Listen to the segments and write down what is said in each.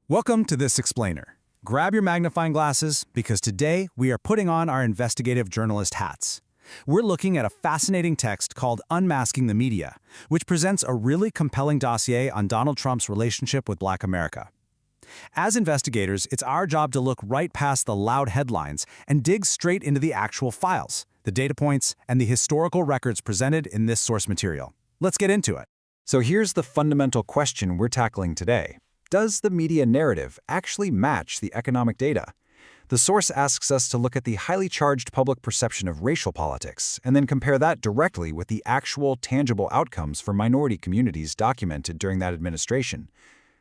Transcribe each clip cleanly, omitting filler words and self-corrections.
Welcome to This Explainer. Grab your magnifying glasses because today we are putting on our investigative journalist hats. We're looking at a fascinating text called Unmasking the Media, which presents a really compelling dossier on Donald Trump's relationship with Black America. As investigators, it's our job to look right past the loud headlines and dig straight into the actual files, the data points, and the historical records presented in this source material. Let's get into it. So here's the fundamental question we're tackling today. Does the media narrative actually match the economic data? The source asks us to look at the highly charged public perception of racial politics and then compare that directly with the actual tangible outcomes for minority communities documented during that administration.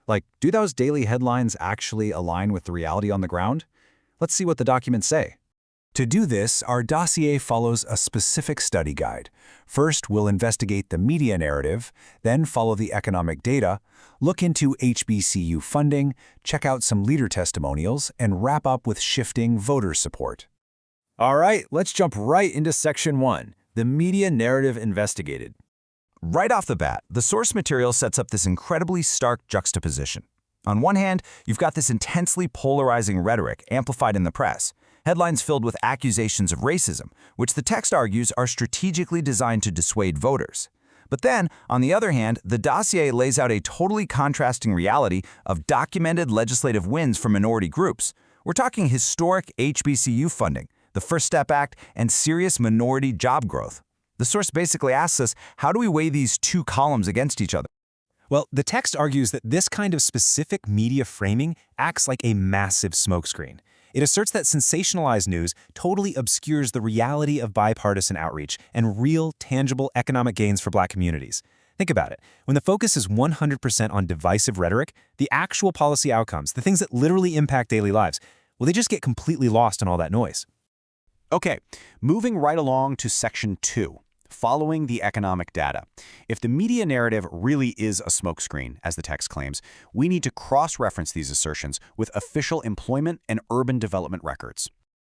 Like, do those daily headlines actually align with the reality on the ground? Let's see what the documents say. To do this, our dossier follows a specific study guide. First, we'll investigate the media narrative, then follow the economic data, look into HBCU funding, check out some leader testimonials, and wrap up with shifting voter support. All right, let's jump right into Section 1, the media narrative investigated. Right off the bat, the source material sets up this incredibly stark juxtaposition. On one hand, you've got this intensely polarizing rhetoric amplified in the press, headlines filled with accusations of racism, which the text argues are strategically designed to dissuade voters. But then, on the other hand, the dossier lays out a totally contrasting reality of documented legislative wins for minority groups. We're talking historic HBCU funding, the First Step Act, and serious minority job growth. The source basically asks us, how do we weigh these two columns against each other? Well, the text argues that this kind of specific media framing acts like a massive smokescreen. It asserts that sensationalized news totally obscures the reality of bipartisan outreach and real, tangible economic gains for Black communities. Think about it. When the focus is 100% on divisive rhetoric, the actual policy outcomes, the things that literally impact daily lives, well, they just get completely lost in all that noise. Okay, moving right along to Section 2. Following the economic data. If the media narrative really is a smokescreen, as the text claims, we need to cross-reference these assertions with official employment and urban development records.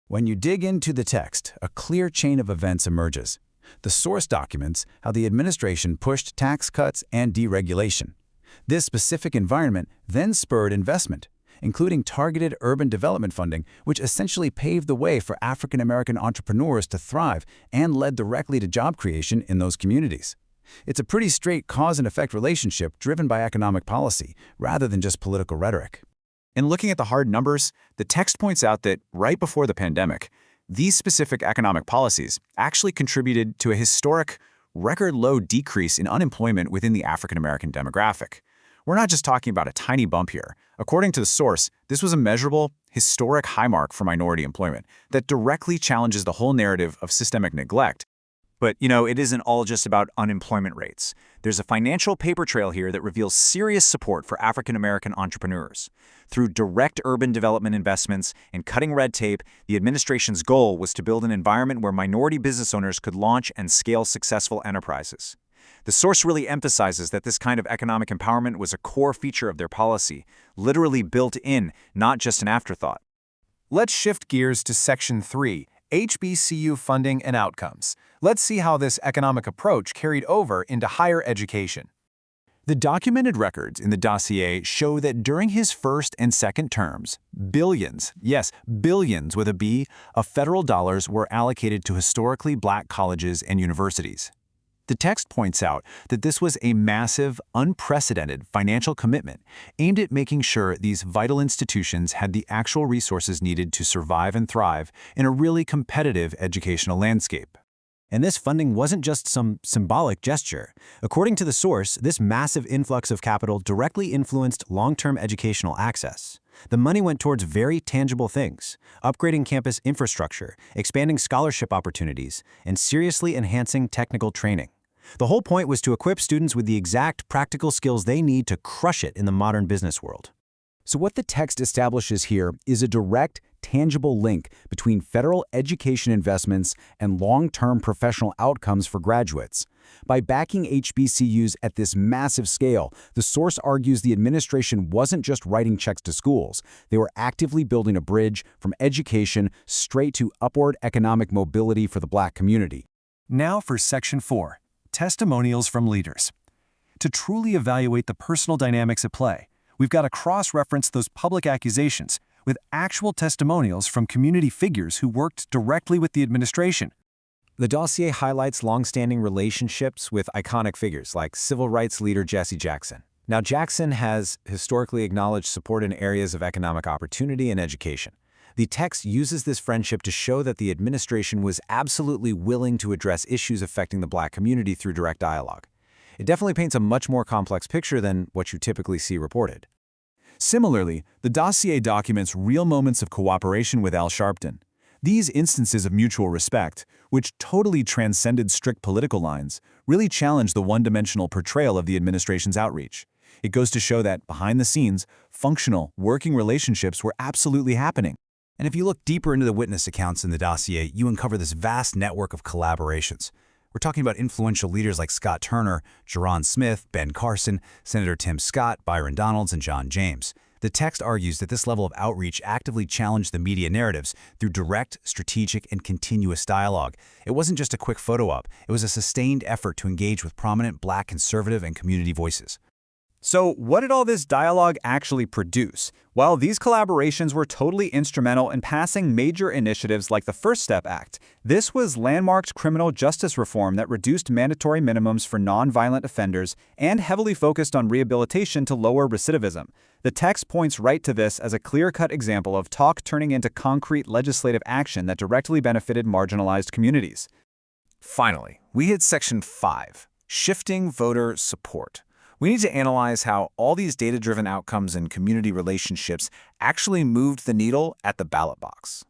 When you dig into the text, a clear chain of events emerges. The source documents how the administration pushed tax cuts and deregulation. This specific environment then spurred investment, including targeted urban development funding, which essentially paved the way for African American entrepreneurs to thrive and led directly to job creation in those communities. It's a pretty straight cause and effect relationship driven by economic policy, rather than just political rhetoric. In looking at the hard numbers, the text points out that right before the pandemic, these specific economic policies actually contributed to a historic, record-low decrease in unemployment within the African American demographic. We're not just talking about a tiny bump here. According to the source, this was a measurable, historic high mark for minority employment that directly challenges the whole narrative of systemic neglect. But, it isn't all just about unemployment rates. There's a financial paper trail here that reveals serious support for African American entrepreneurs. Through direct urban development investments and cutting red tape, the administration's goal was to build an environment where minority business owners could launch and scale successful enterprises. The source really emphasizes that this kind of economic empowerment was a core feature of their policy, literally built in, not just an afterthought. Let's shift gears to Section 3, HBCU funding and outcomes. Let's see how this economic approach carried over into higher education. The documented records in the dossier show that during his first and second terms, billions, yes, billions with a B, of federal dollars were allocated to historically Black colleges and universities. The text points out that this was a massive, unprecedented financial commitment aimed at making sure these vital institutions had the actual resources needed to survive and thrive in a really competitive educational landscape. And this funding wasn't just some symbolic gesture. According to the source, this massive influx of capital directly influenced long-term educational access. The money went towards very tangible things: upgrading campus infrastructure, expanding scholarship opportunities, and seriously enhancing technical training. The whole point was to equip students with the exact practical skills they need to crush it in the modern business world. So what the text establishes here is a direct, tangible link between federal education investments and long-term professional outcomes for graduates. By backing HBCUs at this massive scale, the source argues the administration wasn't just writing checks to schools. They were actively building a bridge from education straight to upward economic mobility for the Black community. Now for Section 4. Testimonials from leaders. To truly evaluate the personal dynamics at play, We've got to cross-reference those public accusations with actual testimonials from community figures who worked directly with the administration. The dossier highlights long-standing relationships with iconic figures like civil rights leader Jesse Jackson. Now, Jackson has historically acknowledged support in areas of economic opportunity and education. The text uses this friendship to show that the administration was absolutely willing to address issues affecting the Black community through direct dialogue. It definitely paints a much more complex picture than what you typically see reported. Similarly, the dossier documents real moments of cooperation with Al Sharpton. These instances of mutual respect, which totally transcended strict political lines, really challenged the one-dimensional portrayal of the administration's outreach. It goes to show that, behind the scenes, functional, working relationships were absolutely happening. And if you look deeper into the witness accounts in the dossier, you uncover this vast network of collaborations. We're talking about influential leaders like Scott Turner, Jerron Smith, Ben Carson, Senator Tim Scott, Byron Donalds, and John James. The text argues that this level of outreach actively challenged the media narratives through direct, strategic, and continuous dialogue. It wasn't just a quick photo-op. It was a sustained effort to engage with prominent Black conservative and community voices. So what did all this dialogue actually produce? Well, these collaborations were totally instrumental in passing major initiatives like the First Step Act. This was landmarked criminal justice reform that reduced mandatory minimums for nonviolent offenders and heavily focused on rehabilitation to lower recidivism. The text points right to this as a clear-cut example of talk turning into concrete legislative action that directly benefited marginalized communities. Finally, we hit Section 5, Shifting Voter Support. We need to analyze how all these data-driven outcomes and community relationships actually moved the needle at the ballot box.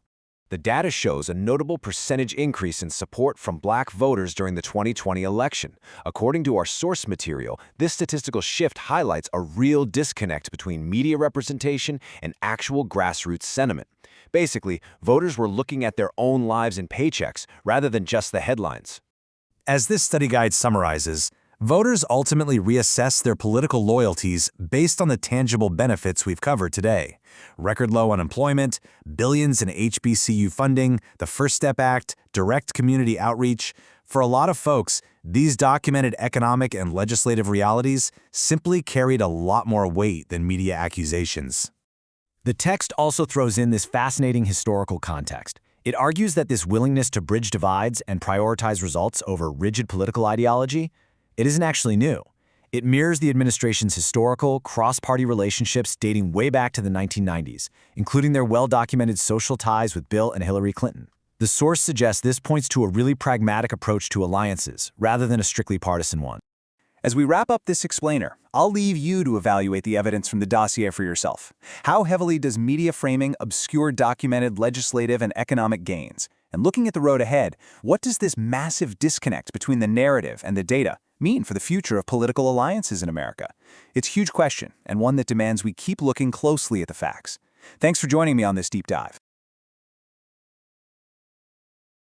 The data shows a notable percentage increase in support from Black voters during the 2020 election. According to our source material, this statistical shift highlights a real disconnect between media representation and actual grassroots sentiment. Basically, voters were looking at their own lives and paychecks rather than just the headlines. As this study guide summarizes, voters ultimately reassess their political loyalties based on the tangible benefits we've covered today. Record low unemployment, billions in HBCU funding, the First Step Act, direct community outreach. For a lot of folks, these documented economic and legislative realities simply carried a lot more weight than media accusations. The text also throws in this fascinating historical context. It argues that this willingness to bridge divides and prioritize results over rigid political ideology, it isn't actually new. It mirrors the administration's historical, cross-party relationships dating way back to the 1990s, including their well-documented social ties with Bill and Hillary Clinton. The source suggests this points to a really pragmatic approach to alliances, rather than a strictly partisan one. As we wrap up this explainer, I'll leave you to evaluate the evidence from the dossier for yourself. How heavily does media framing obscure documented legislative and economic gains? And looking at the road ahead, what does this massive disconnect between the narrative and the data mean for the future of political alliances in America? It's a huge question, and one that demands we keep looking closely at the facts. Thanks for joining me on this deep dive.